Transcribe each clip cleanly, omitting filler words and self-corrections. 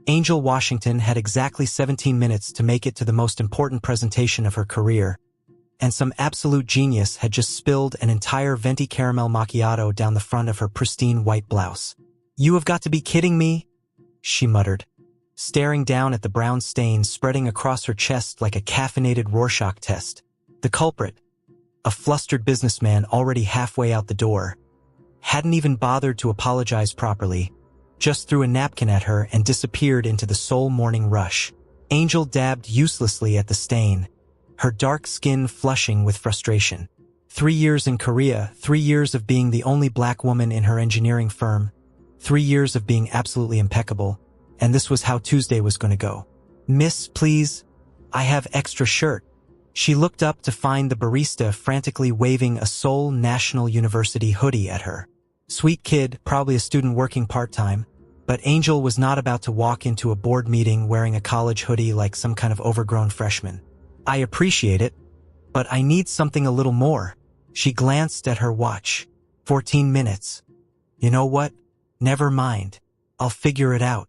Angel Washington had exactly 17 minutes to make it to the most important presentation of her career, and some absolute genius had just spilled an entire venti caramel macchiato down the front of her pristine white blouse. "You have got to be kidding me," she muttered, staring down at the brown stains spreading across her chest like a caffeinated Rorschach test. The culprit, a flustered businessman already halfway out the door, hadn't even bothered to apologize properly, just threw a napkin at her and disappeared into the soul morning rush. Angel dabbed uselessly at the stain, her dark skin flushing with frustration. 3 years in Korea, 3 years of being the only black woman in her engineering firm, 3 years of being absolutely impeccable, and this was how Tuesday was going to go. "Miss, please, I have extra shirt." She looked up to find the barista frantically waving a Seoul National University hoodie at her. Sweet kid, probably a student working part-time, but Angel was not about to walk into a board meeting wearing a college hoodie like some kind of overgrown freshman. "I appreciate it, but I need something a little more." She glanced at her watch. 14 minutes. "You know what? Never mind. I'll figure it out."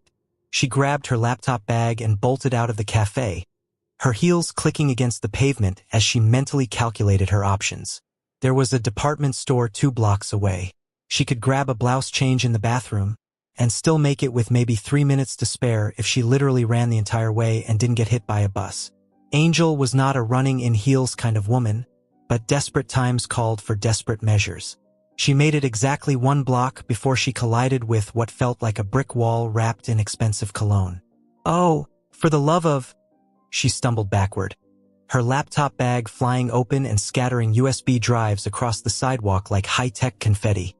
She grabbed her laptop bag and bolted out of the cafe, her heels clicking against the pavement as she mentally calculated her options. There was a department store 2 blocks away. She could grab a blouse change in the bathroom and still make it with maybe 3 minutes to spare if she literally ran the entire way and didn't get hit by a bus. Angel was not a running in heels kind of woman, but desperate times called for desperate measures. She made it exactly 1 block before she collided with what felt like a brick wall wrapped in expensive cologne. "Oh, for the love of—" She stumbled backward, her laptop bag flying open and scattering USB drives across the sidewalk like high-tech confetti.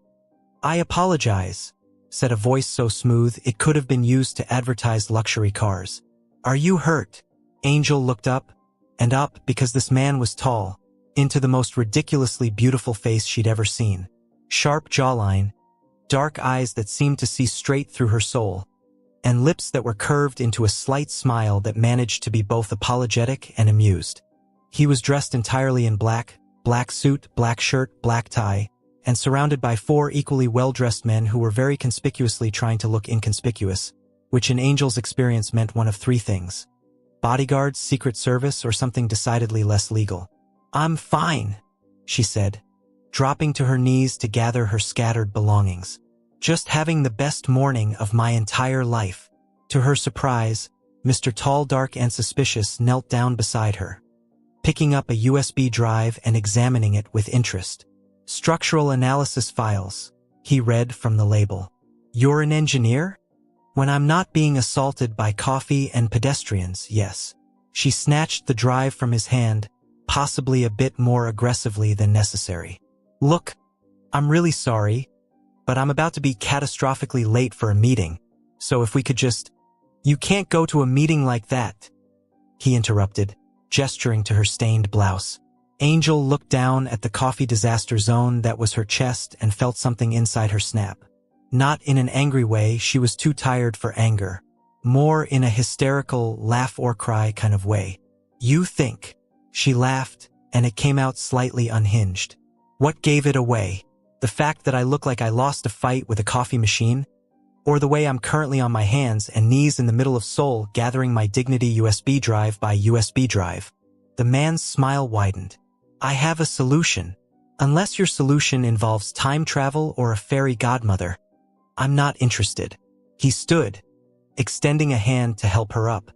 "I apologize," said a voice so smooth it could have been used to advertise luxury cars. "Are you hurt?" Angel looked up, and up because this man was tall, into the most ridiculously beautiful face she'd ever seen. Sharp jawline, dark eyes that seemed to see straight through her soul, and lips that were curved into a slight smile that managed to be both apologetic and amused. He was dressed entirely in black suit, black shirt, black tie, and surrounded by 4 equally well-dressed men who were very conspicuously trying to look inconspicuous, which in Angel's experience meant one of 3 things: bodyguards, Secret Service, or something decidedly less legal. "I'm fine," she said, dropping to her knees to gather her scattered belongings. "Just having the best morning of my entire life." To her surprise, Mr. Tall, Dark, and Suspicious knelt down beside her, picking up a USB drive and examining it with interest. "Structural analysis files," he read from the label. "You're an engineer?" "When I'm not being assaulted by coffee and pedestrians, yes." She snatched the drive from his hand, possibly a bit more aggressively than necessary. "Look, I'm really sorry, but I'm about to be catastrophically late for a meeting, so if we could just—" "You can't go to a meeting like that," he interrupted, gesturing to her stained blouse. Angel looked down at the coffee disaster zone that was her chest and felt something inside her snap. Not in an angry way, she was too tired for anger. More in a hysterical, laugh or cry kind of way. "You think?" She laughed, and it came out slightly unhinged. "What gave it away? The fact that I look like I lost a fight with a coffee machine? Or the way I'm currently on my hands and knees in the middle of Seoul gathering my Dignity USB drive by USB drive?" The man's smile widened. "I have a solution. Unless your solution involves time travel or a fairy godmother, I'm not interested." He stood, extending a hand to help her up.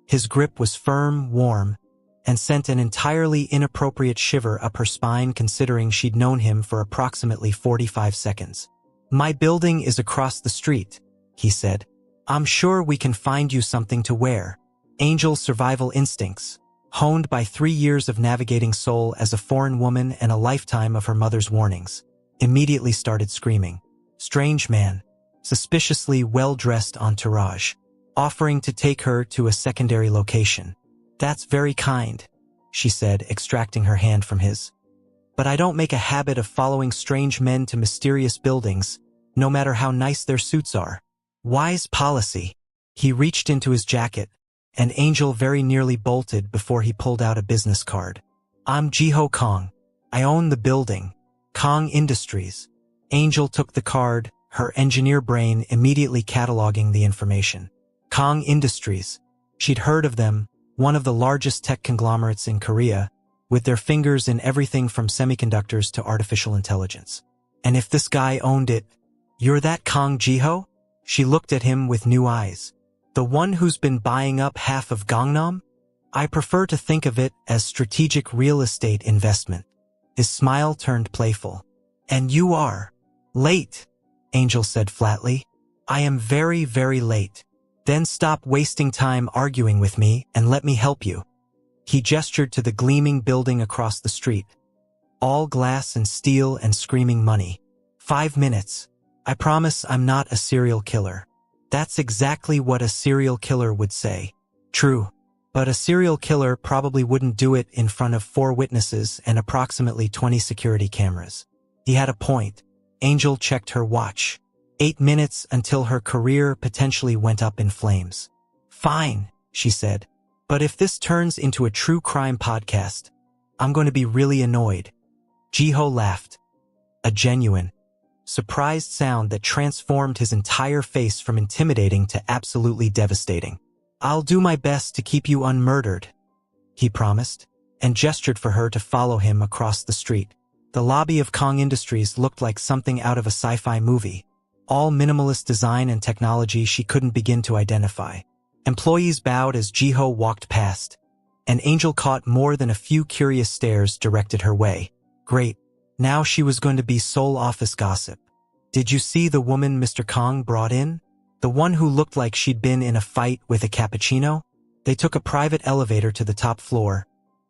His grip was firm, warm, and sent an entirely inappropriate shiver up her spine considering she'd known him for approximately 45 seconds. "My building is across the street," he said. "I'm sure we can find you something to wear." Angel's survival instincts, honed by 3 years of navigating Seoul as a foreign woman and a lifetime of her mother's warnings, immediately started screaming. Strange man, suspiciously well-dressed entourage, offering to take her to a secondary location. "That's very kind," she said, extracting her hand from his. "But I don't make a habit of following strange men to mysterious buildings, no matter how nice their suits are." Wise policy. He reached into his jacket, and Angel very nearly bolted before he pulled out a business card. "I'm Jiho Kong. I own the building. Kong Industries." Angel took the card, her engineer brain immediately cataloging the information. Kong Industries. She'd heard of them, one of the largest tech conglomerates in Korea, with their fingers in everything from semiconductors to artificial intelligence. And if this guy owned it, "You're that Kong Jiho?" She looked at him with new eyes. "The one who's been buying up half of Gangnam? I prefer to think of it as strategic real estate investment." His smile turned playful. "And you are late," Angel said flatly. "I am very, very late. Then stop wasting time arguing with me and let me help you." He gestured to the gleaming building across the street. "All glass and steel and screaming money. 5 minutes. I promise I'm not a serial killer." That's exactly what a serial killer would say. True. But a serial killer probably wouldn't do it in front of 4 witnesses and approximately 20 security cameras. He had a point. Angel checked her watch. 8 minutes until her career potentially went up in flames. "Fine," she said. "But if this turns into a true crime podcast, I'm going to be really annoyed." Jiho laughed. A genuine, surprised sound that transformed his entire face from intimidating to absolutely devastating. "I'll do my best to keep you unmurdered," he promised, and gestured for her to follow him across the street. The lobby of Kong Industries looked like something out of a sci-fi movie. All minimalist design and technology she couldn't begin to identify. Employees bowed as Jiho walked past, and Angel caught more than a few curious stares directed her way. Great. Now she was going to be sole office gossip. "Did you see the woman Mr. Kong brought in? The one who looked like she'd been in a fight with a cappuccino?" They took a private elevator to the top floor,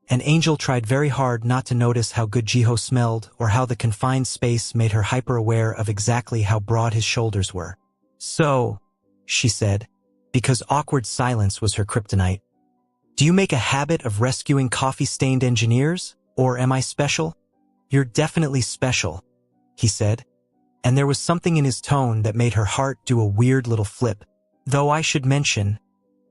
and Angel tried very hard not to notice how good Jiho smelled or how the confined space made her hyper-aware of exactly how broad his shoulders were. "So," she said, because awkward silence was her kryptonite, "do you make a habit of rescuing coffee-stained engineers, or am I special?" "You're definitely special," he said, and there was something in his tone that made her heart do a weird little flip. "Though I should mention,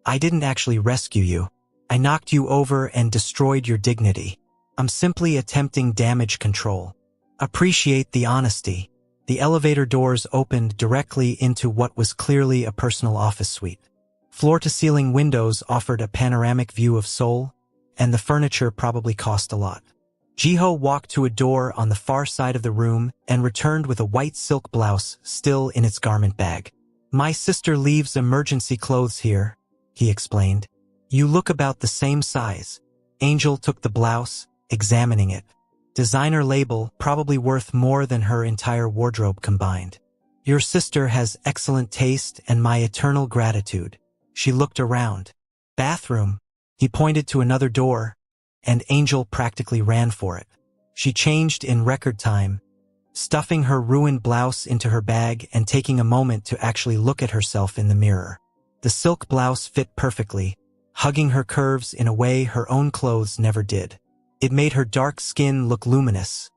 I didn't actually rescue you. I knocked you over and destroyed your dignity. I'm simply attempting damage control." Appreciate the honesty. The elevator doors opened directly into what was clearly a personal office suite. Floor-to-ceiling windows offered a panoramic view of Seoul, and the furniture probably cost a lot. Jiho walked to a door on the far side of the room and returned with a white silk blouse still in its garment bag. "My sister leaves emergency clothes here," he explained. "You look about the same size." Angel took the blouse, examining it. Designer label, probably worth more than her entire wardrobe combined. "Your sister has excellent taste and my eternal gratitude." She looked around. "Bathroom." He pointed to another door, and Angel practically ran for it. She changed in record time, stuffing her ruined blouse into her bag and taking a moment to actually look at herself in the mirror. The silk blouse fit perfectly, hugging her curves in a way her own clothes never did. It made her dark skin look luminous,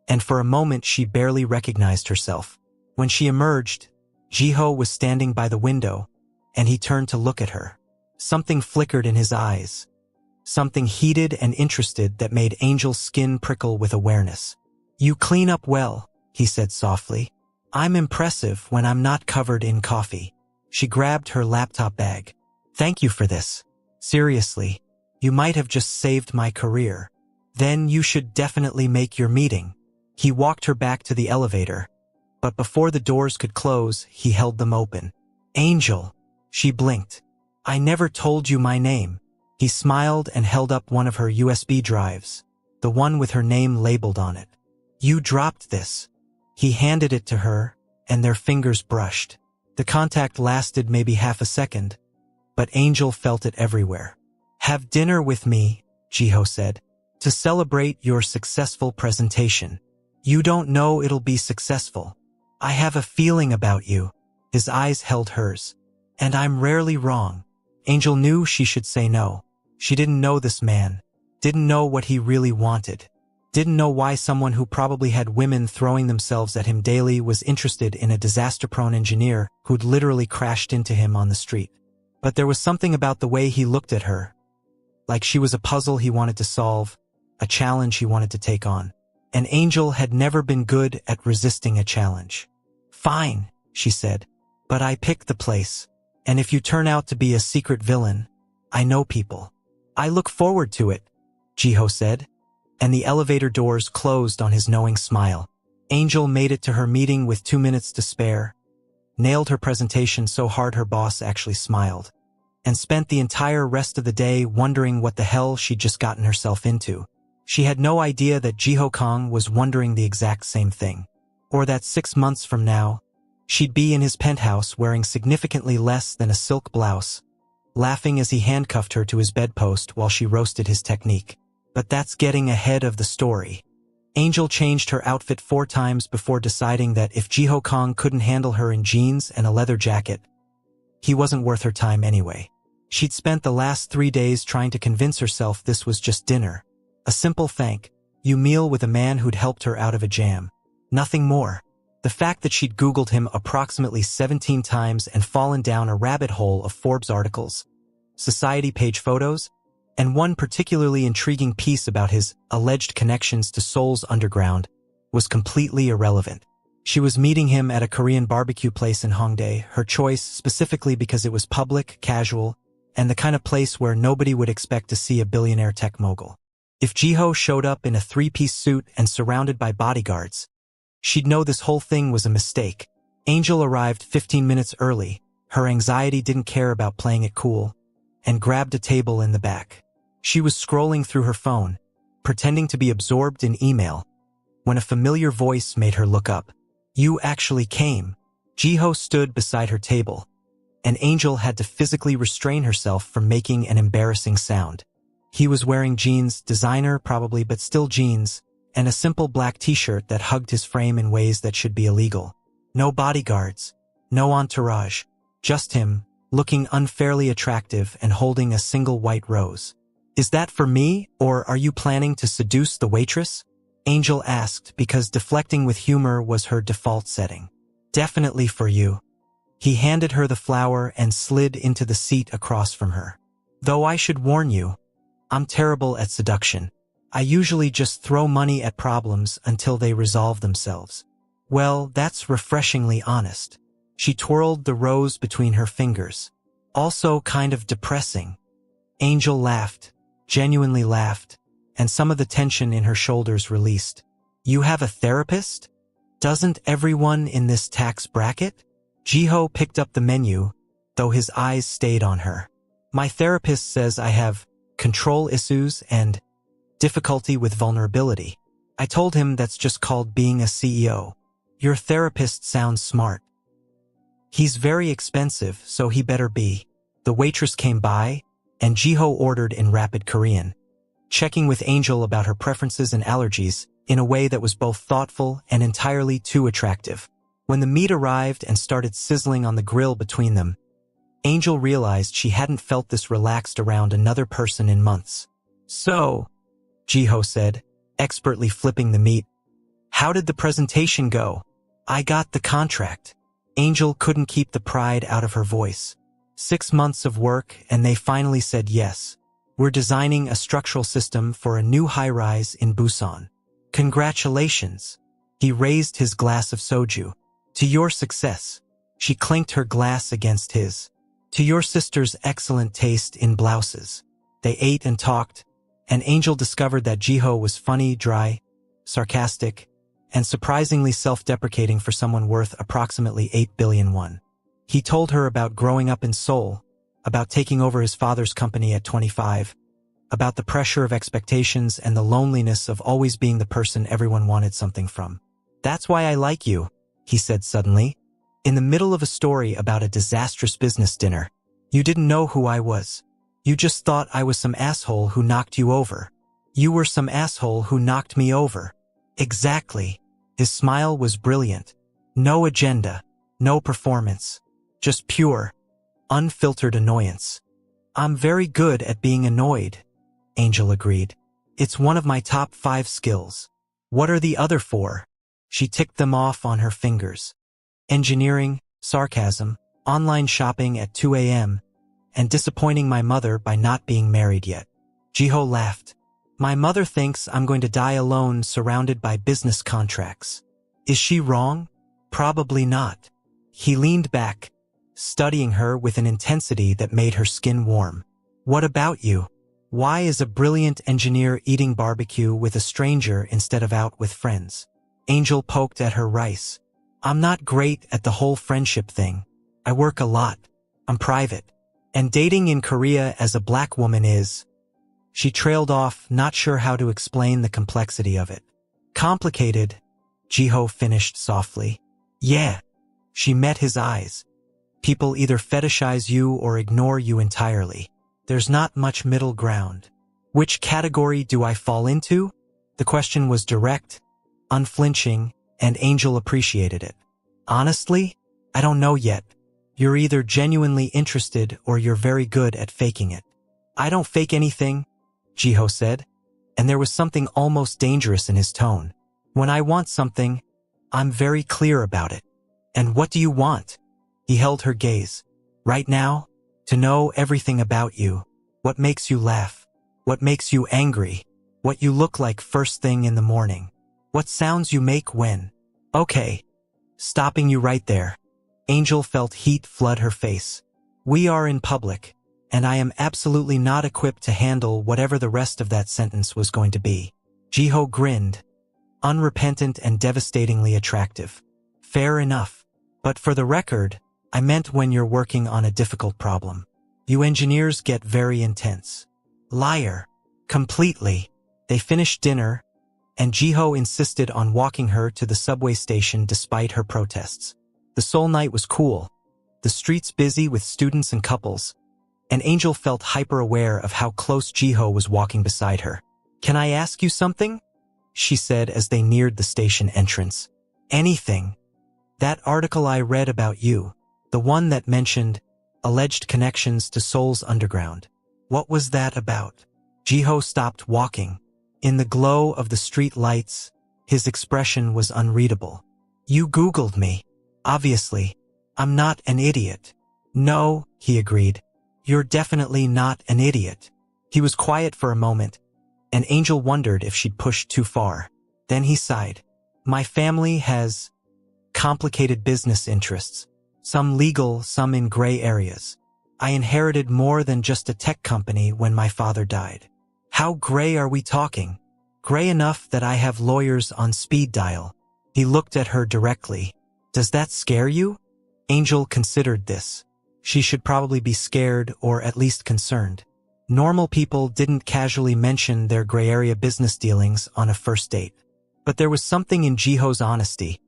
and for a moment she barely recognized herself. When she emerged, Jiho was standing by the window, and he turned to look at her. Something flickered in his eyes. Something heated and interested that made Angel's skin prickle with awareness. "You clean up well," he said softly. "I'm impressive when I'm not covered in coffee." She grabbed her laptop bag. "Thank you for this. Seriously, you might have just saved my career. Then you should definitely make your meeting." He walked her back to the elevator, but before the doors could close, he held them open. "Angel," she blinked. "I never told you my name." He smiled and held up one of her USB drives, the one with her name labeled on it. "You dropped this." He handed it to her, and their fingers brushed. The contact lasted maybe half a second, but Angel felt it everywhere. "Have dinner with me," Jiho said, "to celebrate your successful presentation." "You don't know it'll be successful. I have a feeling about you." His eyes held hers. "And I'm rarely wrong." Angel knew she should say no. She didn't know this man, didn't know what he really wanted, didn't know why someone who probably had women throwing themselves at him daily was interested in a disaster-prone engineer who'd literally crashed into him on the street. But there was something about the way he looked at her, like she was a puzzle he wanted to solve, a challenge he wanted to take on. And Angel had never been good at resisting a challenge. "Fine," she said, "but I picked the place." And if you turn out to be a secret villain, I know people. I look forward to it, Jiho said, and the elevator doors closed on his knowing smile. Angel made it to her meeting with 2 minutes to spare, nailed her presentation so hard her boss actually smiled, and spent the entire rest of the day wondering what the hell she'd just gotten herself into. She had no idea that Jiho Kong was wondering the exact same thing, or that 6 months from now, she'd be in his penthouse wearing significantly less than a silk blouse, laughing as he handcuffed her to his bedpost while she roasted his technique. But that's getting ahead of the story. Angel changed her outfit 4 times before deciding that if Jiho Kong couldn't handle her in jeans and a leather jacket, he wasn't worth her time anyway. She'd spent the last 3 days trying to convince herself this was just dinner. A simple thank you meal with a man who'd helped her out of a jam. Nothing more. The fact that she'd Googled him approximately 17 times and fallen down a rabbit hole of Forbes articles, society page photos, and one particularly intriguing piece about his alleged connections to Seoul's underground was completely irrelevant. She was meeting him at a Korean barbecue place in Hongdae, her choice specifically because it was public, casual, and the kind of place where nobody would expect to see a billionaire tech mogul. If Jiho showed up in a 3-piece suit and surrounded by bodyguards, she'd know this whole thing was a mistake. Angel arrived 15 minutes early. Her anxiety didn't care about playing it cool, and grabbed a table in the back. She was scrolling through her phone, pretending to be absorbed in email, when a familiar voice made her look up. "You actually came." Jiho stood beside her table, and Angel had to physically restrain herself from making an embarrassing sound. He was wearing jeans, designer probably, but still jeans, and a simple black t-shirt that hugged his frame in ways that should be illegal. No bodyguards, no entourage, just him, looking unfairly attractive and holding a single white rose. "Is that for me, or are you planning to seduce the waitress?" Angel asked, because deflecting with humor was her default setting. "Definitely for you." He handed her the flower and slid into the seat across from her. "Though I should warn you, I'm terrible at seduction. I usually just throw money at problems until they resolve themselves." "Well, that's refreshingly honest." She twirled the rose between her fingers. "Also kind of depressing." Angel laughed, genuinely laughed, and some of the tension in her shoulders released. "You have a therapist? Doesn't everyone in this tax bracket?" Jiho picked up the menu, though his eyes stayed on her. "My therapist says I have control issues and difficulty with vulnerability." I told him that's just called being a CEO. "Your therapist sounds smart." "He's very expensive, so he better be." The waitress came by, and Jiho ordered in rapid Korean, checking with Angel about her preferences and allergies in a way that was both thoughtful and entirely too attractive. When the meat arrived and started sizzling on the grill between them, Angel realized she hadn't felt this relaxed around another person in months. "So," Jiho said, expertly flipping the meat, "how did the presentation go?" "I got the contract." Angel couldn't keep the pride out of her voice. 6 months of work, and they finally said yes. "We're designing a structural system for a new high-rise in Busan." "Congratulations." He raised his glass of soju. "To your success." She clinked her glass against his. "To your sister's excellent taste in blouses." They ate and talked, and Angel discovered that Jiho was funny, dry, sarcastic, and surprisingly self-deprecating for someone worth approximately 8 billion won. He told her about growing up in Seoul, about taking over his father's company at 25, about the pressure of expectations and the loneliness of always being the person everyone wanted something from. "That's why I like you," he said suddenly, in the middle of a story about a disastrous business dinner. "You didn't know who I was. You just thought I was some asshole who knocked you over." "You were some asshole who knocked me over." "Exactly." His smile was brilliant. No agenda, no performance, just pure, unfiltered annoyance. "I'm very good at being annoyed," Angel agreed. "It's one of my top 5 skills." "What are the other 4? She ticked them off on her fingers. "Engineering, sarcasm, online shopping at 2 a.m., and disappointing my mother by not being married yet." Jiho laughed. "My mother thinks I'm going to die alone surrounded by business contracts." "Is she wrong?" "Probably not." He leaned back, studying her with an intensity that made her skin warm. What about you? Why is a brilliant engineer eating barbecue with a stranger instead of out with friends? Angel poked at her rice. I'm not great at the whole friendship thing. I work a lot. I'm private. And dating in Korea as a black woman is... She trailed off, not sure how to explain the complexity of it. Complicated, Jiho finished softly. Yeah. She met his eyes. People either fetishize you or ignore you entirely. There's not much middle ground. Which category do I fall into? The question was direct, unflinching, and Angel appreciated it. Honestly, I don't know yet. You're either genuinely interested or you're very good at faking it. I don't fake anything, Jiho said, and there was something almost dangerous in his tone. When I want something, I'm very clear about it. And what do you want? He held her gaze. Right now, to know everything about you. What makes you laugh? What makes you angry? What you look like first thing in the morning? What sounds you make when? Okay. Stopping you right there. Angel felt heat flood her face. We are in public, and I am absolutely not equipped to handle whatever the rest of that sentence was going to be. Jiho grinned, unrepentant and devastatingly attractive. Fair enough. But for the record, I meant when you're working on a difficult problem. You engineers get very intense. Liar. Completely. They finished dinner, and Jiho insisted on walking her to the subway station despite her protests. The Seoul night was cool, the streets busy with students and couples, and Angel felt hyper-aware of how close Jiho was walking beside her. Can I ask you something? She said as they neared the station entrance. Anything. That article I read about you, the one that mentioned alleged connections to Seoul's underground. What was that about? Jiho stopped walking. In the glow of the street lights, his expression was unreadable. You Googled me. Obviously, I'm not an idiot. No, he agreed. You're definitely not an idiot. He was quiet for a moment, and Angel wondered if she'd pushed too far. Then he sighed. My family has complicated business interests, some legal, some in gray areas. I inherited more than just a tech company when my father died. How gray are we talking? Gray enough that I have lawyers on speed dial. He looked at her directly. Does that scare you? Angel considered this. She should probably be scared or at least concerned. Normal people didn't casually mention their gray area business dealings on a first date. But there was something in Jiho's honesty,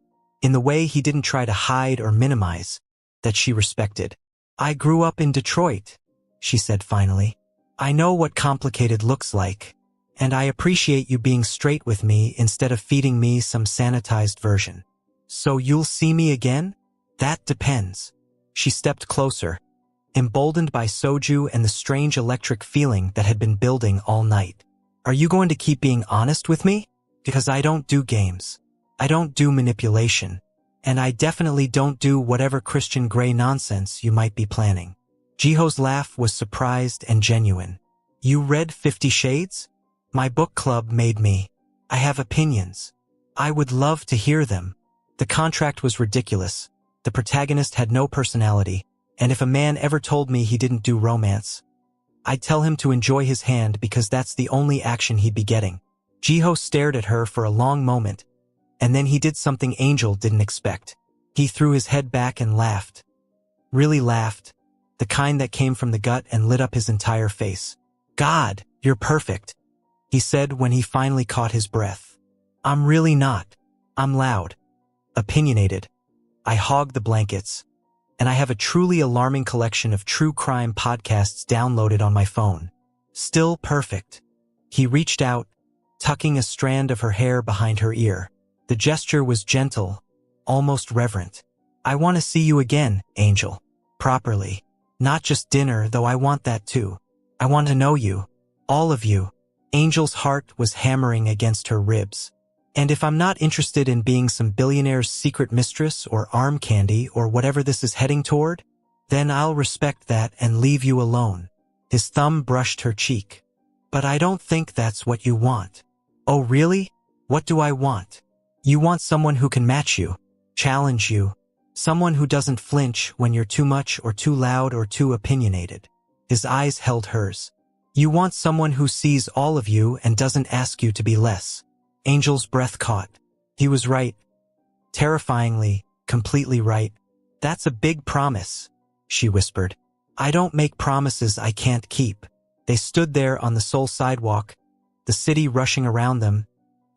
in the way he didn't try to hide or minimize, that she respected. I grew up in Detroit, she said finally. I know what complicated looks like, and I appreciate you being straight with me instead of feeding me some sanitized version. So you'll see me again? That depends. She stepped closer, emboldened by soju and the strange electric feeling that had been building all night. Are you going to keep being honest with me? Because I don't do games. I don't do manipulation. And I definitely don't do whatever Christian Grey nonsense you might be planning. Jiho's laugh was surprised and genuine. You read 50 Shades? My book club made me. I have opinions. I would love to hear them. The contract was ridiculous. The protagonist had no personality, and if a man ever told me he didn't do romance, I'd tell him to enjoy his hand because that's the only action he'd be getting. Jiho stared at her for a long moment, and then he did something Angel didn't expect. He threw his head back and laughed. Really laughed, the kind that came from the gut and lit up his entire face. God, you're perfect, he said when he finally caught his breath. I'm really not. I'm loud. Opinionated. I hog the blankets. And I have a truly alarming collection of true crime podcasts downloaded on my phone. Still perfect. He reached out, tucking a strand of her hair behind her ear. The gesture was gentle, almost reverent. I want to see you again, Angel. Properly. Not just dinner, though I want that too. I want to know you. All of you. Angel's heart was hammering against her ribs. And if I'm not interested in being some billionaire's secret mistress or arm candy or whatever this is heading toward, then I'll respect that and leave you alone. His thumb brushed her cheek. But I don't think that's what you want. Oh really? What do I want? You want someone who can match you, challenge you, Someone who doesn't flinch when you're too much or too loud or too opinionated. His eyes held hers. You want someone who sees all of you and doesn't ask you to be less. Angel's breath caught. He was right. Terrifyingly, completely right. That's a big promise, she whispered. I don't make promises I can't keep. They stood there on the sole sidewalk, the city rushing around them,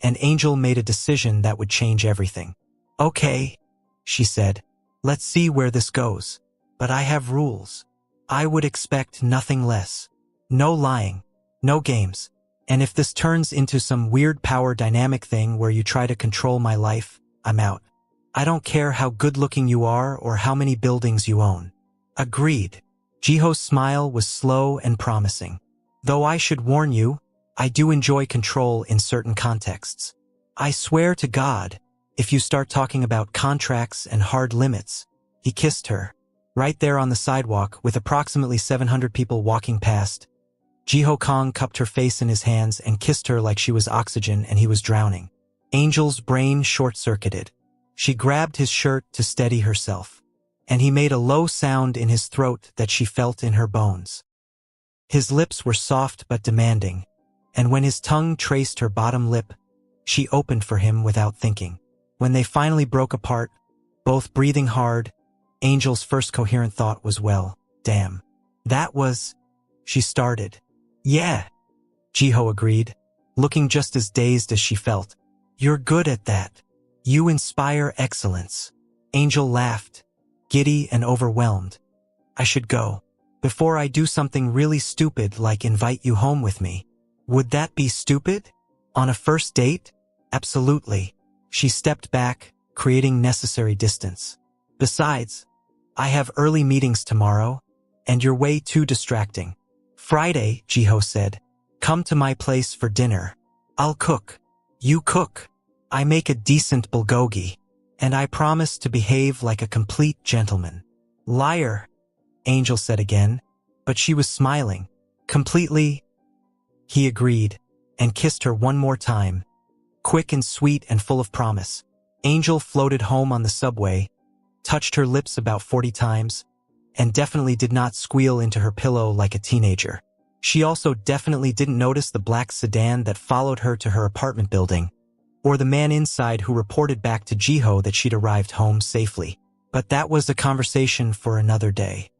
and Angel made a decision that would change everything. Okay, she said. Let's see where this goes. But I have rules. I would expect nothing less. No lying. No games. And if this turns into some weird power dynamic thing where you try to control my life, I'm out. I don't care how good-looking you are or how many buildings you own. Agreed. Jiho's smile was slow and promising. Though I should warn you, I do enjoy control in certain contexts. I swear to God, if you start talking about contracts and hard limits. He kissed her. Right there on the sidewalk, with approximately 700 people walking past, Jiho Kong cupped her face in his hands and kissed her like she was oxygen and he was drowning. Angel's brain short-circuited. She grabbed his shirt to steady herself, and he made a low sound in his throat that she felt in her bones. His lips were soft but demanding, and when his tongue traced her bottom lip, she opened for him without thinking. When they finally broke apart, both breathing hard, Angel's first coherent thought was, well, damn. That was... She started. Yeah, Jiho agreed, looking just as dazed as she felt. You're good at that. You inspire excellence. Angel laughed, giddy and overwhelmed. I should go. Before I do something really stupid like invite you home with me. Would that be stupid? On a first date? Absolutely. She stepped back, creating necessary distance. Besides, I have early meetings tomorrow, and you're way too distracting. Friday, Jiho said. Come to my place for dinner. I'll cook. You cook. I make a decent bulgogi, and I promise to behave like a complete gentleman. Liar, Angel said again, but she was smiling. Completely. He agreed, and kissed her one more time. Quick and sweet and full of promise. Angel floated home on the subway, touched her lips about 40 times, and definitely did not squeal into her pillow like a teenager. She also definitely didn't notice the black sedan that followed her to her apartment building, or the man inside who reported back to Jiho that she'd arrived home safely. But that was a conversation for another day.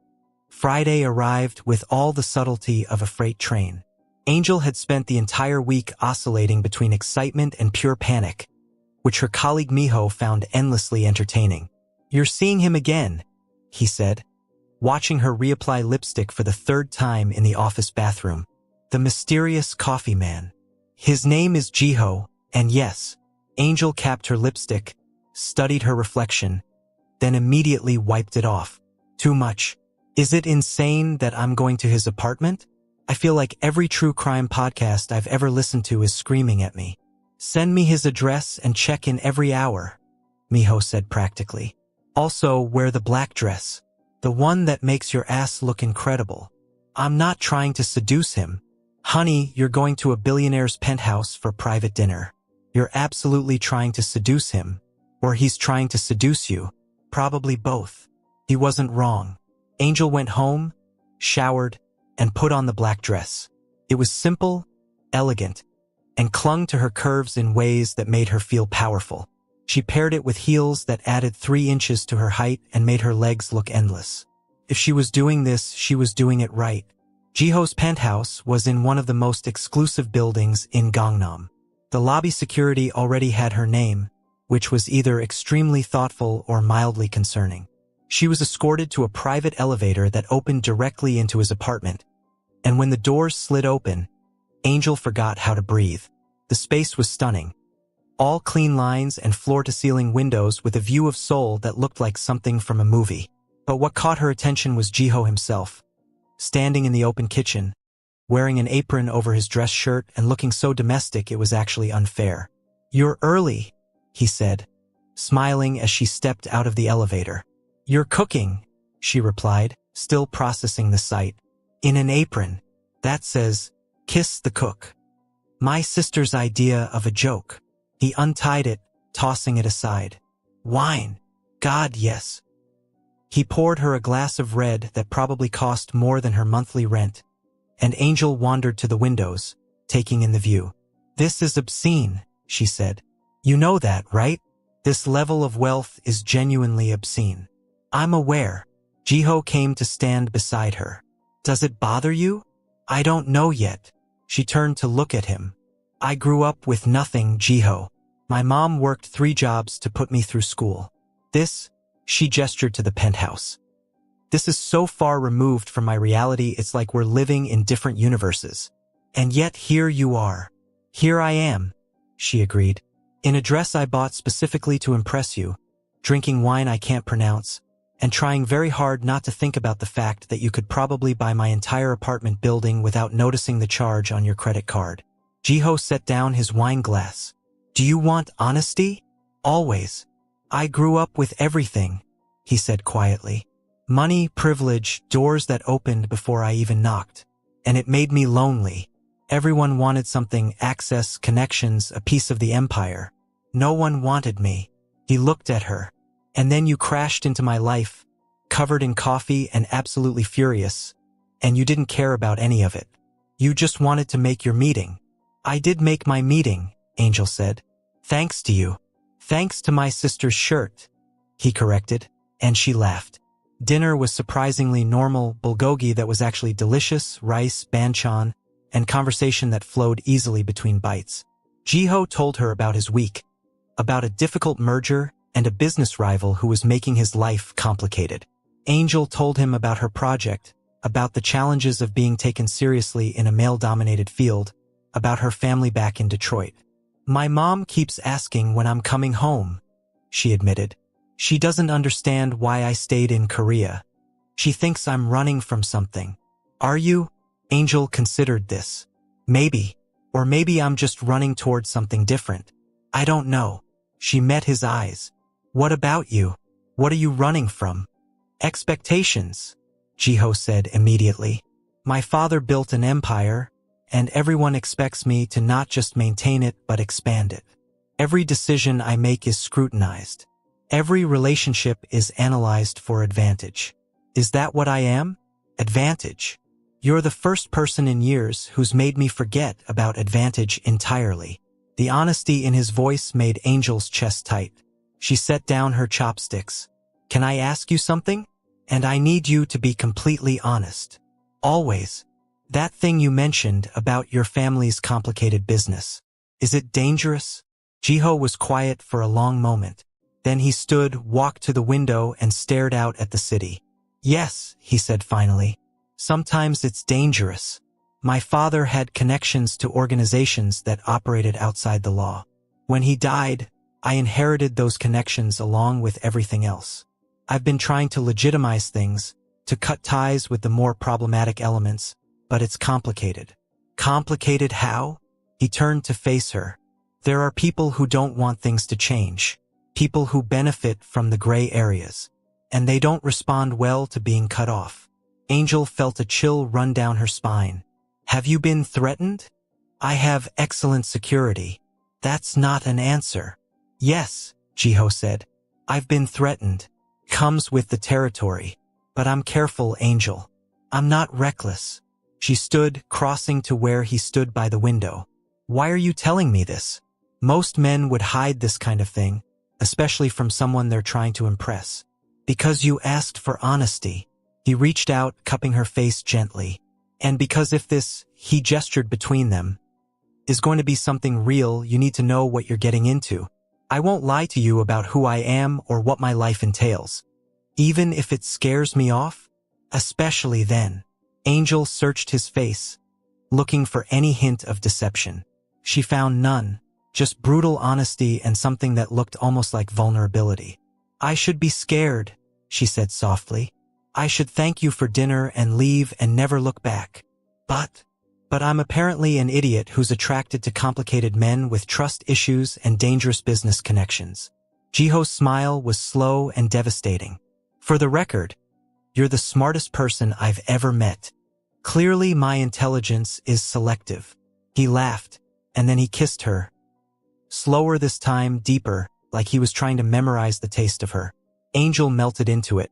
Friday arrived with all the subtlety of a freight train. Angel had spent the entire week oscillating between excitement and pure panic, which her colleague Miho found endlessly entertaining. You're seeing him again, he said, watching her reapply lipstick for the third time in the office bathroom. The mysterious coffee man. His name is Jiho, and yes, Angel capped her lipstick, studied her reflection, then immediately wiped it off. Too much. Is it insane that I'm going to his apartment? I feel like every true crime podcast I've ever listened to is screaming at me. Send me his address and check in every hour, Miho said practically. Also, wear the black dress. The one that makes your ass look incredible. I'm not trying to seduce him. Honey, you're going to a billionaire's penthouse for private dinner. You're absolutely trying to seduce him. Or he's trying to seduce you. Probably both. He wasn't wrong. Angel went home, showered, and put on the black dress. It was simple, elegant, and clung to her curves in ways that made her feel powerful. She paired it with heels that added 3 inches to her height and made her legs look endless. If she was doing this, she was doing it right. Jiho's penthouse was in one of the most exclusive buildings in Gangnam. The lobby security already had her name, which was either extremely thoughtful or mildly concerning. She was escorted to a private elevator that opened directly into his apartment, and when the doors slid open, Angel forgot how to breathe. The space was stunning. All clean lines and floor-to-ceiling windows with a view of Seoul that looked like something from a movie. But what caught her attention was Jiho himself, standing in the open kitchen, wearing an apron over his dress shirt and looking so domestic it was actually unfair. You're early, he said, smiling as she stepped out of the elevator. You're cooking, she replied, still processing the sight. In an apron. That says, kiss the cook. My sister's idea of a joke. He untied it, tossing it aside. Wine. God, yes. He poured her a glass of red that probably cost more than her monthly rent, and Angel wandered to the windows, taking in the view. "This is obscene," she said. "You know that, right? This level of wealth is genuinely obscene." "I'm aware." Jiho came to stand beside her. "Does it bother you?" "I don't know yet." She turned to look at him. "I grew up with nothing, Jiho. My mom worked 3 jobs to put me through school. This," she gestured to the penthouse. "This is so far removed from my reality, it's like we're living in different universes. And yet here you are." "Here I am," she agreed. "In a dress I bought specifically to impress you, drinking wine I can't pronounce, and trying very hard not to think about the fact that you could probably buy my entire apartment building without noticing the charge on your credit card." Jiho set down his wine glass. "Do you want honesty?" "Always. I grew up with everything," he said quietly. "Money, privilege, doors that opened before I even knocked. And it made me lonely. Everyone wanted something, access, connections, a piece of the empire. No one wanted me." He looked at her. "And then you crashed into my life, covered in coffee and absolutely furious, and you didn't care about any of it. You just wanted to make your meeting." "I did make my meeting," Angel said. "Thanks to you." "Thanks to my sister's shirt," he corrected, and she laughed. Dinner was surprisingly normal, bulgogi that was actually delicious, rice, banchan, and conversation that flowed easily between bites. Jiho told her about his week, about a difficult merger and a business rival who was making his life complicated. Angel told him about her project, about the challenges of being taken seriously in a male-dominated field, about her family back in Detroit. "My mom keeps asking when I'm coming home," she admitted. "She doesn't understand why I stayed in Korea. She thinks I'm running from something." "Are you?" Angel considered this. "Maybe. Or maybe I'm just running towards something different. I don't know." She met his eyes. "What about you? What are you running from?" "Expectations," Jiho said immediately. "My father built an empire, and everyone expects me to not just maintain it but expand it. Every decision I make is scrutinized. Every relationship is analyzed for advantage. Is that what I am? Advantage. You're the first person in years who's made me forget about advantage entirely." The honesty in his voice made Angel's chest tight. She set down her chopsticks. "Can I ask you something? And I need you to be completely honest. Always. That thing you mentioned about your family's complicated business. Is it dangerous?" Jiho was quiet for a long moment. Then he stood, walked to the window, and stared out at the city. "Yes," he said finally. "Sometimes it's dangerous. My father had connections to organizations that operated outside the law. When he died, I inherited those connections along with everything else. I've been trying to legitimize things, to cut ties with the more problematic elements, but it's complicated." "Complicated how?" He turned to face her. "There are people who don't want things to change, people who benefit from the gray areas, and they don't respond well to being cut off." Angel felt a chill run down her spine. "Have you been threatened?" "I have excellent security." "That's not an answer." "Yes," Jiho said. "I've been threatened. Comes with the territory. But I'm careful, Angel. I'm not reckless." She stood, crossing to where he stood by the window. "Why are you telling me this? Most men would hide this kind of thing, especially from someone they're trying to impress." "Because you asked for honesty." He reached out, cupping her face gently. "And because if this," he gestured between them, "is going to be something real, you need to know what you're getting into. I won't lie to you about who I am or what my life entails. Even if it scares me off, especially then." Angel searched his face, looking for any hint of deception. She found none, just brutal honesty and something that looked almost like vulnerability. "I should be scared," she said softly. "I should thank you for dinner and leave and never look back. But I'm apparently an idiot who's attracted to complicated men with trust issues and dangerous business connections." Jiho's smile was slow and devastating. "For the record, you're the smartest person I've ever met. Clearly my intelligence is selective." He laughed, and then he kissed her. Slower this time, deeper, like he was trying to memorize the taste of her. Angel melted into it.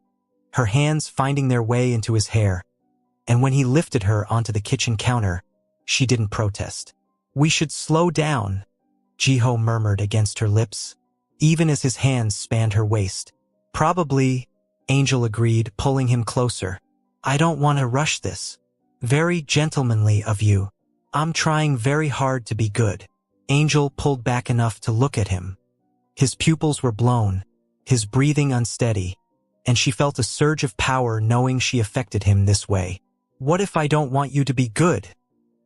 her hands finding their way into his hair. And when he lifted her onto the kitchen counter, she didn't protest. "We should slow down," Jiho murmured against her lips, even as his hands spanned her waist. "Probably," Angel agreed, pulling him closer. "I don't want to rush this." "Very gentlemanly of you. I'm trying very hard to be good." Angel pulled back enough to look at him. His pupils were blown, his breathing unsteady, and she felt a surge of power knowing she affected him this way. "What if I don't want you to be good?"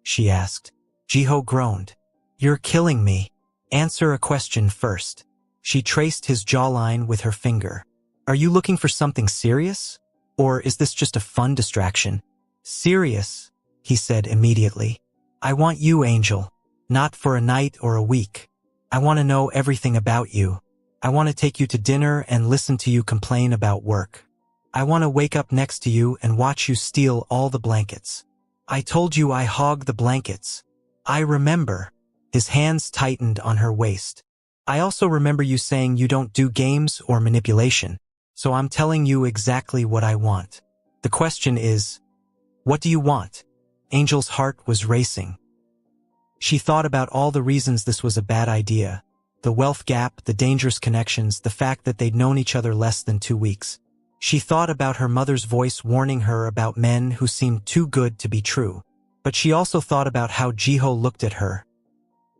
she asked. Jiho groaned. "You're killing me. Answer a question first." She traced his jawline with her finger. "Are you looking for something serious? Or is this just a fun distraction?" "Serious," he said immediately. "I want you, Angel. Not for a night or a week. I want to know everything about you. I want to take you to dinner and listen to you complain about work. I want to wake up next to you and watch you steal all the blankets. I told you I hog the blankets. I remember." His hands tightened on her waist. "I also remember you saying you don't do games or manipulation, so I'm telling you exactly what I want. The question is, what do you want?" Angel's heart was racing. She thought about all the reasons this was a bad idea. The wealth gap, the dangerous connections, the fact that they'd known each other less than 2 weeks. She thought about her mother's voice warning her about men who seemed too good to be true. But she also thought about how Jiho looked at her,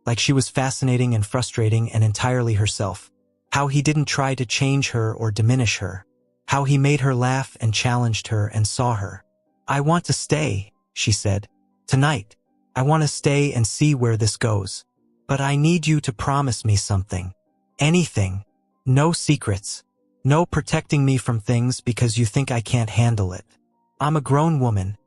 like she was fascinating and frustrating and entirely herself. How he didn't try to change her or diminish her. How he made her laugh and challenged her and saw her. "I want to stay," she said. "Tonight. I want to stay and see where this goes. But I need you to promise me something. Anything. No secrets. No protecting me from things because you think I can't handle it. I'm a grown woman,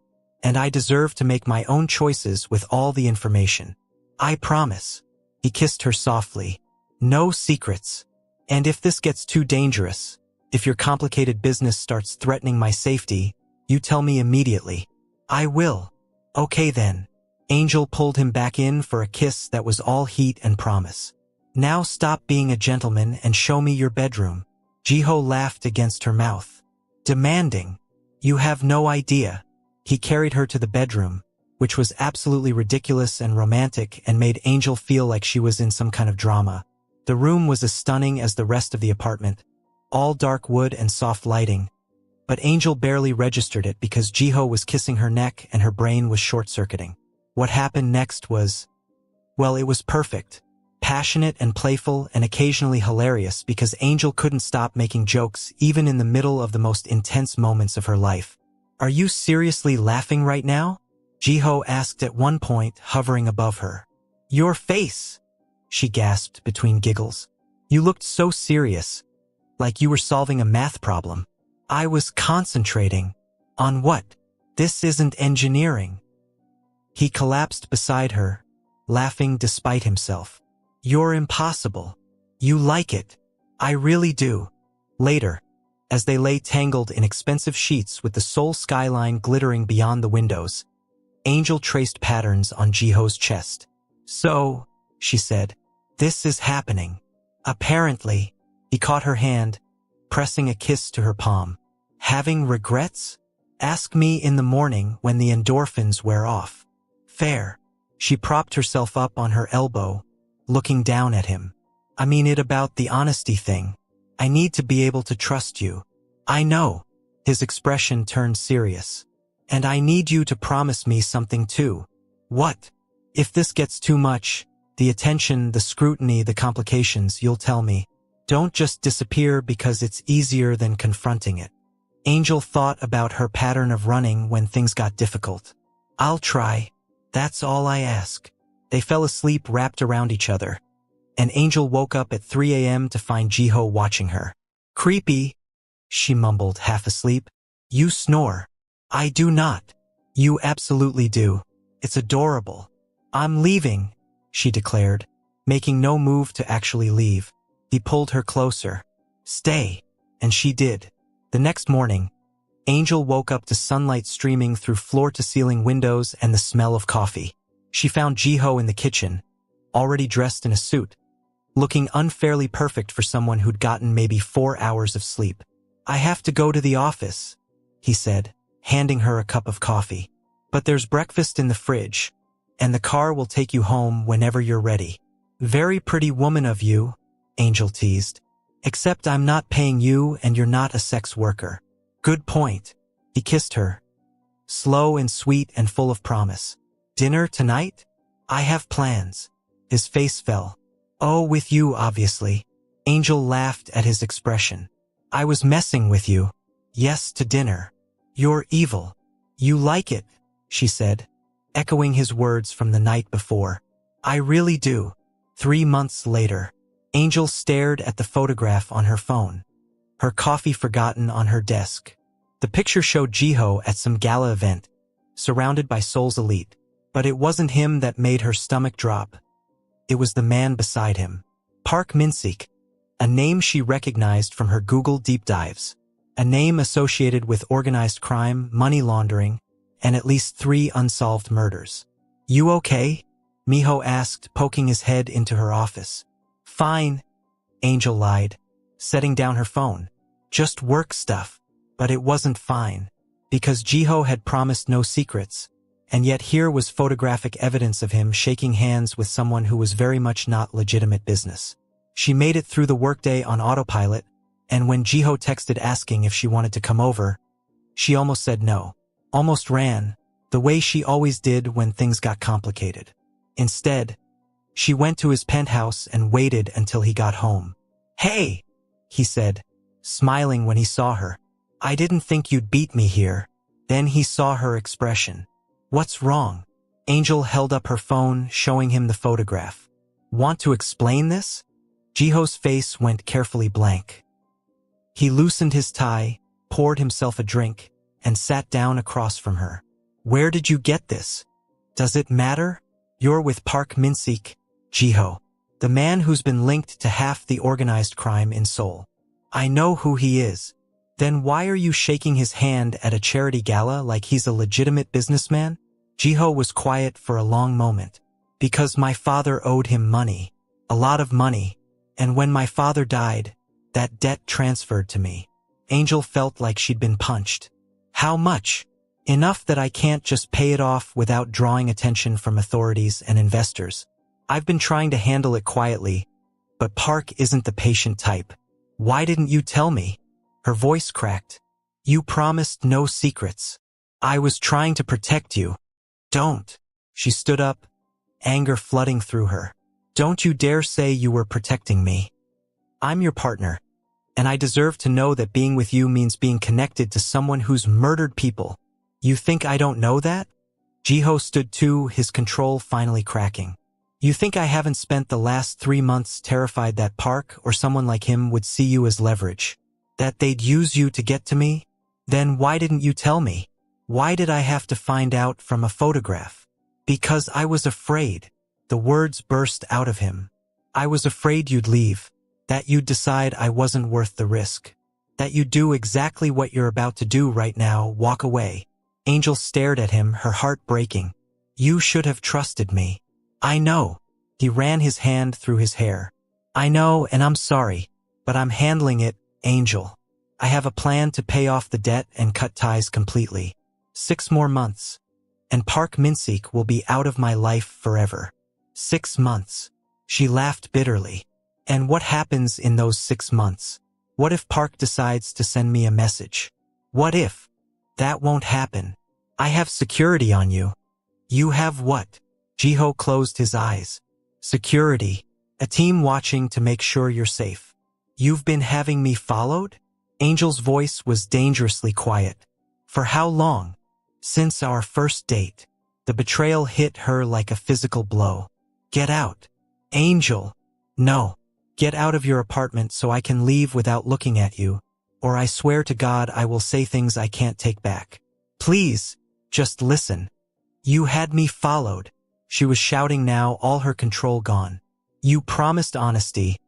and I deserve to make my own choices with all the information. I promise." He kissed her softly. "No secrets. And if this gets too dangerous, if your complicated business starts threatening my safety, you tell me immediately." "I will." "Okay then." Angel pulled him back in for a kiss that was all heat and promise. "Now stop being a gentleman and show me your bedroom." Jiho laughed against her mouth. "Demanding. You have no idea." He carried her to the bedroom, which was absolutely ridiculous and romantic and made Angel feel like she was in some kind of drama. The room was as stunning as the rest of the apartment, all dark wood and soft lighting. But Angel barely registered it because Jiho was kissing her neck and her brain was short-circuiting. What happened next was, well, it was perfect. Passionate and playful and occasionally hilarious because Angel couldn't stop making jokes even in the middle of the most intense moments of her life. "Are you seriously laughing right now?" Jiho asked at one point, hovering above her. "Your face," she gasped between giggles. "You looked so serious, like you were solving a math problem." "I was concentrating." "On what? This isn't engineering." He collapsed beside her, laughing despite himself. "You're impossible. You like it. I really do." Later, as they lay tangled in expensive sheets with the Seoul skyline glittering beyond the windows, Angel traced patterns on Jiho's chest. "So," she said, "this is happening. Apparently." He caught her hand, pressing a kiss to her palm. "Having regrets? Ask me in the morning when the endorphins wear off." "Fair." She propped herself up on her elbow, looking down at him. "I mean it about the honesty thing. I need to be able to trust you." "I know." His expression turned serious. "And I need you to promise me something too." "What?" "If this gets too much, the attention, the scrutiny, the complications, you'll tell me. Don't just disappear because it's easier than confronting it." Angel thought about her pattern of running when things got difficult. "I'll try. That's all I ask." They fell asleep wrapped around each other, and Angel woke up at 3 a.m. to find Jiho watching her. "Creepy," she mumbled, half asleep. "You snore." "I do not." "You absolutely do. It's adorable." "I'm leaving," she declared, making no move to actually leave. He pulled her closer. "Stay." And she did. The next morning, Angel woke up to sunlight streaming through floor-to-ceiling windows and the smell of coffee. She found Jiho in the kitchen, already dressed in a suit, looking unfairly perfect for someone who'd gotten maybe 4 hours of sleep. I have to go to the office, he said, handing her a cup of coffee. But there's breakfast in the fridge, and the car will take you home whenever you're ready. Very pretty woman of you, Angel teased. Except I'm not paying you and you're not a sex worker. Good point. He kissed her. Slow and sweet and full of promise. Dinner tonight? I have plans. His face fell. Oh, with you, obviously. Angel laughed at his expression. I was messing with you. Yes, to dinner. You're evil. You like it, she said, echoing his words from the night before. I really do. 3 months later, Angel stared at the photograph on her phone. Her coffee forgotten on her desk. The picture showed Jiho at some gala event, surrounded by Seoul's elite. But it wasn't him that made her stomach drop. It was the man beside him. Park Min-sik, a name she recognized from her Google deep dives. A name associated with organized crime, money laundering, and at least 3 unsolved murders. You okay? Miho asked, poking his head into her office. Fine, Angel lied, setting down her phone. Just work stuff. But it wasn't fine, because Jiho had promised no secrets, and yet here was photographic evidence of him shaking hands with someone who was very much not legitimate business. She made it through the workday on autopilot, and when Jiho texted asking if she wanted to come over, she almost said no, almost ran, the way she always did when things got complicated. Instead, she went to his penthouse and waited until he got home. Hey, he said, smiling when he saw her. I didn't think you'd beat me here. Then he saw her expression. What's wrong? Angel held up her phone, showing him the photograph. Want to explain this? Jiho's face went carefully blank. He loosened his tie, poured himself a drink, and sat down across from her. Where did you get this? Does it matter? You're with Park Min-sik, Jiho, the man who's been linked to half the organized crime in Seoul. I know who he is. Then why are you shaking his hand at a charity gala like he's a legitimate businessman? Jiho was quiet for a long moment. Because my father owed him money. A lot of money. And when my father died, that debt transferred to me. Angel felt like she'd been punched. How much? Enough that I can't just pay it off without drawing attention from authorities and investors. I've been trying to handle it quietly, but Park isn't the patient type. Why didn't you tell me? Her voice cracked. You promised no secrets. I was trying to protect you. Don't. She stood up, anger flooding through her. Don't you dare say you were protecting me. I'm your partner, and I deserve to know that being with you means being connected to someone who's murdered people. You think I don't know that? Jiho stood too, his control finally cracking. You think I haven't spent the last 3 months terrified that Park or someone like him would see you as leverage? That they'd use you to get to me? Then why didn't you tell me? Why did I have to find out from a photograph? Because I was afraid. The words burst out of him. I was afraid you'd leave. That you'd decide I wasn't worth the risk. That you'd do exactly what you're about to do right now, walk away. Angel stared at him, her heart breaking. You should have trusted me. I know. He ran his hand through his hair. I know, and I'm sorry, but I'm handling it. Angel, I have a plan to pay off the debt and cut ties completely. 6 more months, and Park Min-sik will be out of my life forever. 6 months. She laughed bitterly. And what happens in those 6 months? What if Park decides to send me a message? What if? That won't happen. I have security on you. You have what? Jiho closed his eyes. Security. A team watching to make sure you're safe. You've been having me followed? Angel's voice was dangerously quiet. For how long? Since our first date. The betrayal hit her like a physical blow. Get out. Angel. No. Get out of your apartment so I can leave without looking at you, or I swear to God I will say things I can't take back. Please, just listen. You had me followed. She was shouting now, all her control gone. You promised honesty,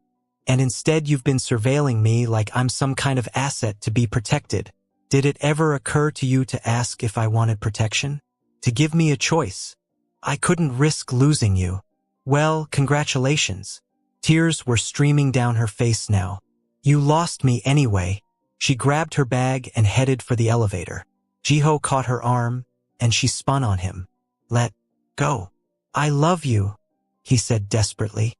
and instead you've been surveilling me like I'm some kind of asset to be protected. Did it ever occur to you to ask if I wanted protection? To give me a choice? I couldn't risk losing you. Well, congratulations. Tears were streaming down her face now. You lost me anyway. She grabbed her bag and headed for the elevator. Jiho caught her arm, and she spun on him. Let go. I love you, he said desperately.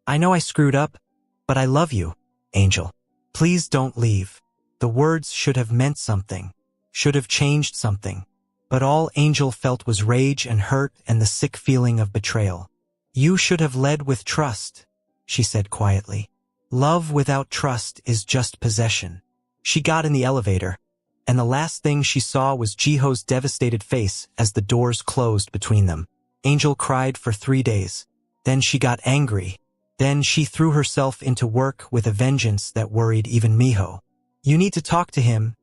I know I screwed up, but I love you, Angel. Please don't leave. The words should have meant something, should have changed something. But all Angel felt was rage and hurt and the sick feeling of betrayal. You should have led with trust, she said quietly. Love without trust is just possession. She got in the elevator, and the last thing she saw was Jiho's devastated face as the doors closed between them. Angel cried for 3 days. Then she got angry. Then she threw herself into work with a vengeance that worried even Miho. You need to talk to him,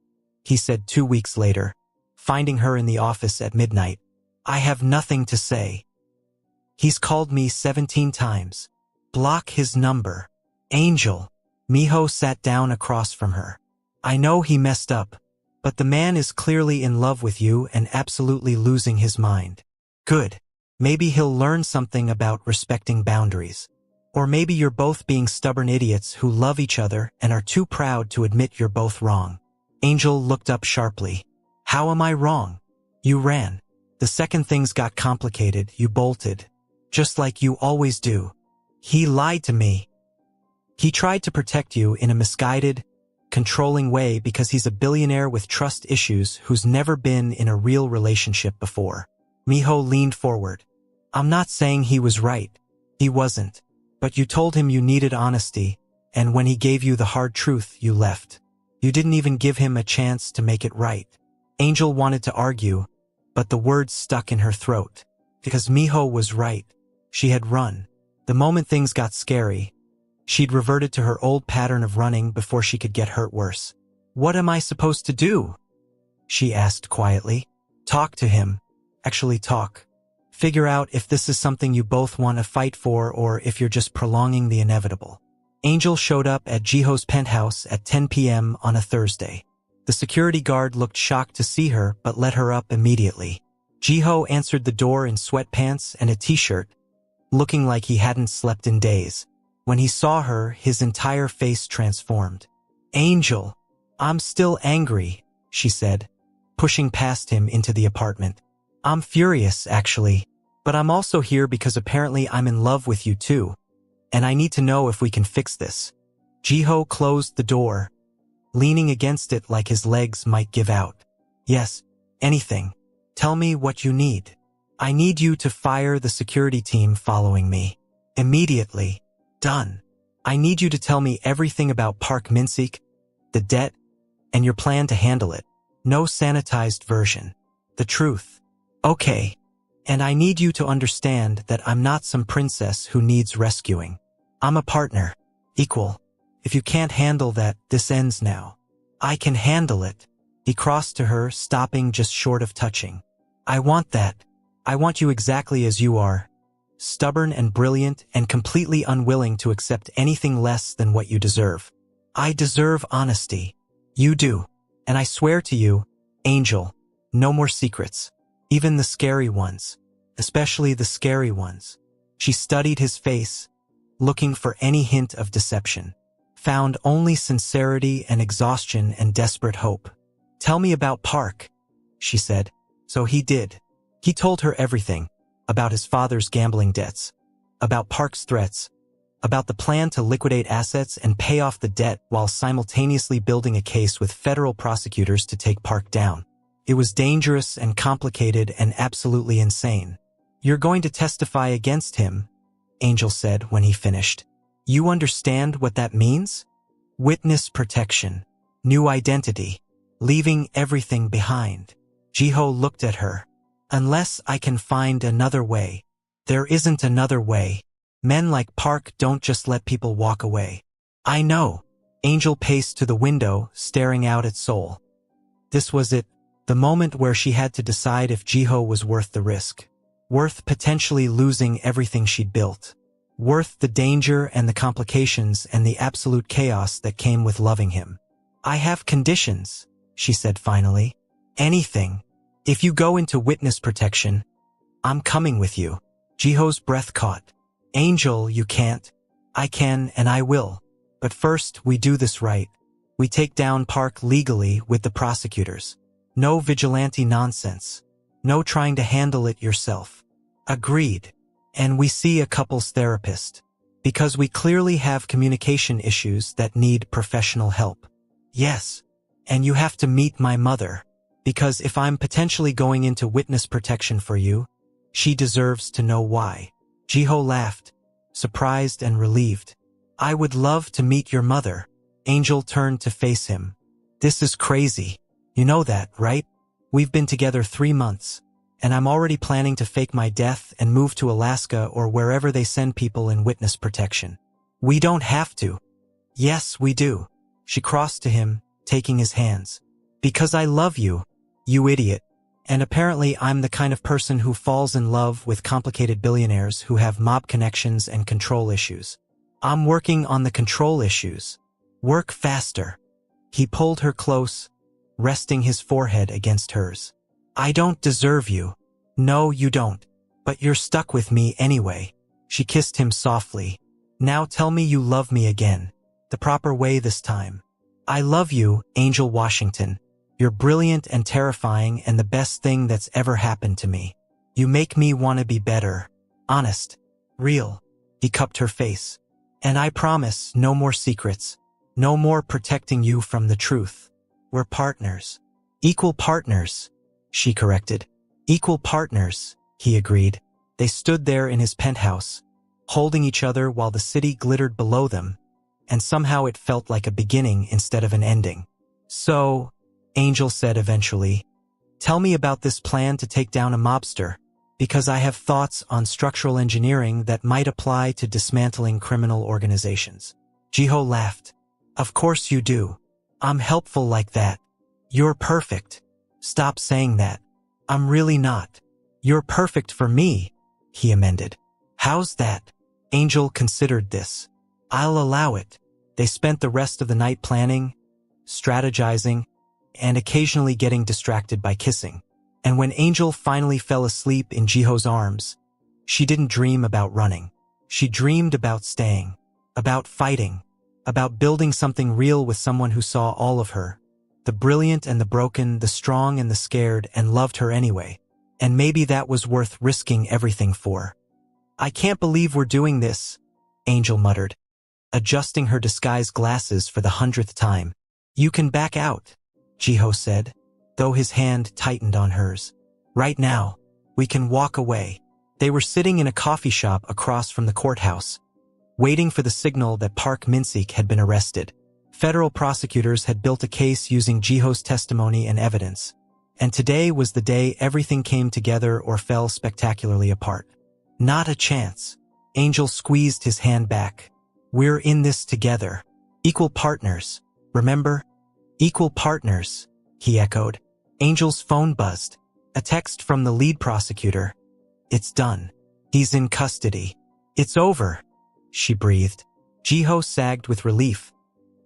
he said 2 weeks later, finding her in the office at midnight. I have nothing to say. He's called me 17 times. Block his number. Angel. Miho sat down across from her. I know he messed up, but the man is clearly in love with you and absolutely losing his mind. Good. Maybe he'll learn something about respecting boundaries. Or maybe you're both being stubborn idiots who love each other and are too proud to admit you're both wrong. Angel looked up sharply. How am I wrong? You ran. The second things got complicated, you bolted. Just like you always do. He lied to me. He tried to protect you in a misguided, controlling way because he's a billionaire with trust issues who's never been in a real relationship before. Miho leaned forward. I'm not saying he was right. He wasn't. But you told him you needed honesty, and when he gave you the hard truth, you left. You didn't even give him a chance to make it right. Angel wanted to argue, but the words stuck in her throat. Because Miho was right. She had run. The moment things got scary, she'd reverted to her old pattern of running before she could get hurt worse. What am I supposed to do? She asked quietly. Talk to him. Actually talk. Figure out if this is something you both want to fight for or if you're just prolonging the inevitable. Angel showed up at Jiho's penthouse at 10 p.m. on a Thursday. The security guard looked shocked to see her but let her up immediately. Jiho answered the door in sweatpants and a t-shirt, looking like he hadn't slept in days. When he saw her, his entire face transformed. Angel, I'm still angry, she said, pushing past him into the apartment. I'm furious, actually. But I'm also here because apparently I'm in love with you too. And I need to know if we can fix this. Jiho closed the door, leaning against it like his legs might give out. Yes, anything. Tell me what you need. I need you to fire the security team following me. Immediately. Done. I need you to tell me everything about Park Min-sik, the debt, and your plan to handle it. No sanitized version. The truth. Okay. And I need you to understand that I'm not some princess who needs rescuing. I'm a partner. Equal. If you can't handle that, this ends now. I can handle it. He crossed to her, stopping just short of touching. I want that. I want you exactly as you are. Stubborn and brilliant and completely unwilling to accept anything less than what you deserve. I deserve honesty. You do. And I swear to you, Angel, no more secrets. Even the scary ones. Especially the scary ones. She studied his face, looking for any hint of deception. Found only sincerity and exhaustion and desperate hope. Tell me about Park, she said. So he did. He told her everything. About his father's gambling debts. About Park's threats. About the plan to liquidate assets and pay off the debt while simultaneously building a case with federal prosecutors to take Park down. It was dangerous and complicated and absolutely insane. You're going to testify against him, Angel said when he finished. You understand what that means? Witness protection. New identity. Leaving everything behind. Jiho looked at her. Unless I can find another way. There isn't another way. Men like Park don't just let people walk away. I know. Angel paced to the window, staring out at Seoul. This was it. The moment where she had to decide if Jiho was worth the risk. Worth potentially losing everything she'd built. Worth the danger and the complications and the absolute chaos that came with loving him. I have conditions, she said finally. Anything. If you go into witness protection, I'm coming with you. Jiho's breath caught. Angel, you can't. I can and I will. But first, we do this right. We take down Park legally with the prosecutors. No vigilante nonsense. No trying to handle it yourself. Agreed. And we see a couples therapist. Because we clearly have communication issues that need professional help. Yes. And you have to meet my mother. Because if I'm potentially going into witness protection for you, she deserves to know why. Jiho laughed, surprised and relieved. I would love to meet your mother. Angel turned to face him. This is crazy. You know that, right? We've been together 3 months, and I'm already planning to fake my death and move to Alaska or wherever they send people in witness protection. We don't have to. Yes, we do. She crossed to him, taking his hands. Because I love you, you idiot. And apparently I'm the kind of person who falls in love with complicated billionaires who have mob connections and control issues. I'm working on the control issues. Work faster. He pulled her close, resting his forehead against hers. I don't deserve you. No, you don't. But you're stuck with me anyway. She kissed him softly. Now tell me you love me again. The proper way this time. I love you, Angel Washington. You're brilliant and terrifying and the best thing that's ever happened to me. You make me want to be better. Honest. Real. He cupped her face. And I promise, no more secrets. No more protecting you from the truth. We're partners. Equal partners, she corrected. Equal partners, he agreed. They stood there in his penthouse, holding each other while the city glittered below them, and somehow it felt like a beginning instead of an ending. So, Angel said eventually, tell me about this plan to take down a mobster, because I have thoughts on structural engineering that might apply to dismantling criminal organizations. Jiho laughed. Of course you do. I'm helpful like that. You're perfect. Stop saying that. I'm really not. You're perfect for me, he amended. How's that? Angel considered this. I'll allow it. They spent the rest of the night planning, strategizing, and occasionally getting distracted by kissing. And when Angel finally fell asleep in Jiho's arms, she didn't dream about running. She dreamed about staying, about fighting, about building something real with someone who saw all of her. The brilliant and the broken, the strong and the scared, and loved her anyway. And maybe that was worth risking everything for. I can't believe we're doing this, Angel muttered, adjusting her disguise glasses for the 100th time. You can back out, Jiho said, though his hand tightened on hers. Right now, we can walk away. They were sitting in a coffee shop across from the courthouse, waiting for the signal that Park Min-sik had been arrested. Federal prosecutors had built a case using Jiho's testimony and evidence, and today was the day everything came together or fell spectacularly apart. Not a chance. Angel squeezed his hand back. We're in this together. Equal partners. Remember? Equal partners, he echoed. Angel's phone buzzed. A text from the lead prosecutor. It's done. He's in custody. It's over, she breathed. Jiho sagged with relief,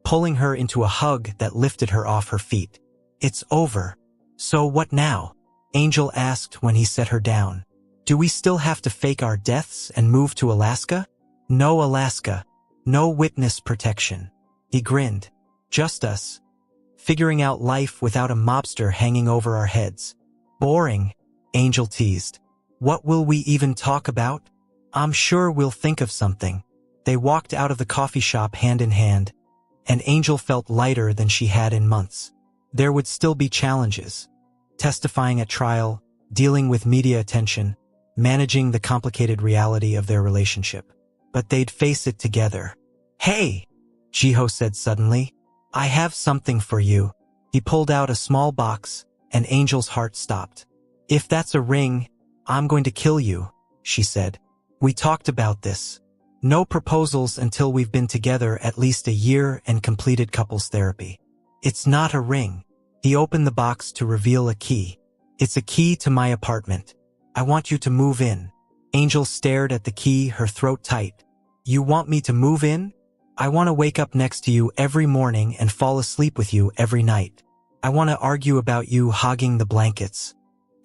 pulling her into a hug that lifted her off her feet. It's over. So what now? Angel asked when he set her down. Do we still have to fake our deaths and move to Alaska? No Alaska. No witness protection. He grinned. Just us. Figuring out life without a mobster hanging over our heads. Boring, Angel teased. What will we even talk about? I'm sure we'll think of something. They walked out of the coffee shop hand in hand, and Angel felt lighter than she had in months. There would still be challenges. Testifying at trial, dealing with media attention, managing the complicated reality of their relationship. But they'd face it together. Hey, Jiho said suddenly. I have something for you. He pulled out a small box, and Angel's heart stopped. If that's a ring, I'm going to kill you, she said. We talked about this. No proposals until we've been together at least a year and completed couples therapy. It's not a ring. He opened the box to reveal a key. It's a key to my apartment. I want you to move in. Angel stared at the key, her throat tight. You want me to move in? I want to wake up next to you every morning and fall asleep with you every night. I want to argue about you hogging the blankets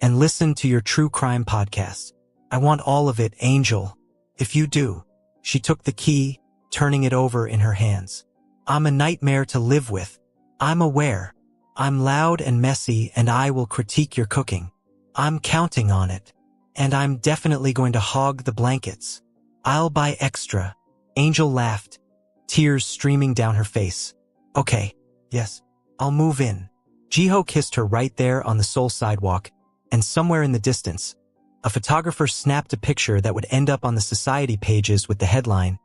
and listen to your true crime podcast. I want all of it, Angel. If you do. She took the key, turning it over in her hands. I'm a nightmare to live with, I'm aware. I'm loud and messy, and I will critique your cooking. I'm counting on it. And I'm definitely going to hog the blankets. I'll buy extra. Angel laughed, tears streaming down her face. Okay, yes, I'll move in. Jiho kissed her right there on the Seoul sidewalk, and somewhere in the distance, a photographer snapped a picture that would end up on the society pages with the headline,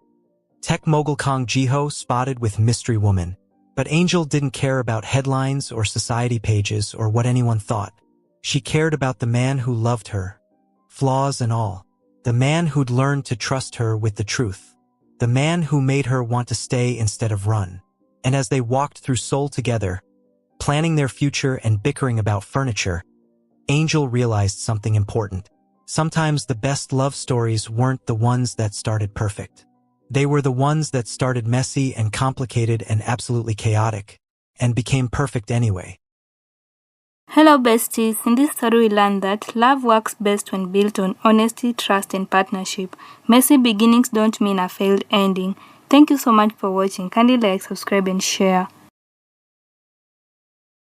Tech mogul Kang Jiho spotted with mystery woman. But Angel didn't care about headlines or society pages or what anyone thought. She cared about the man who loved her, flaws and all. The man who'd learned to trust her with the truth. The man who made her want to stay instead of run. And as they walked through Seoul together, planning their future and bickering about furniture, Angel realized something important. Sometimes the best love stories weren't the ones that started perfect. They were the ones that started messy and complicated and absolutely chaotic, and became perfect anyway. Hello besties, in this story we learned that love works best when built on honesty, trust and partnership. Messy beginnings don't mean a failed ending. Thank you so much for watching. Kindly like, subscribe and share.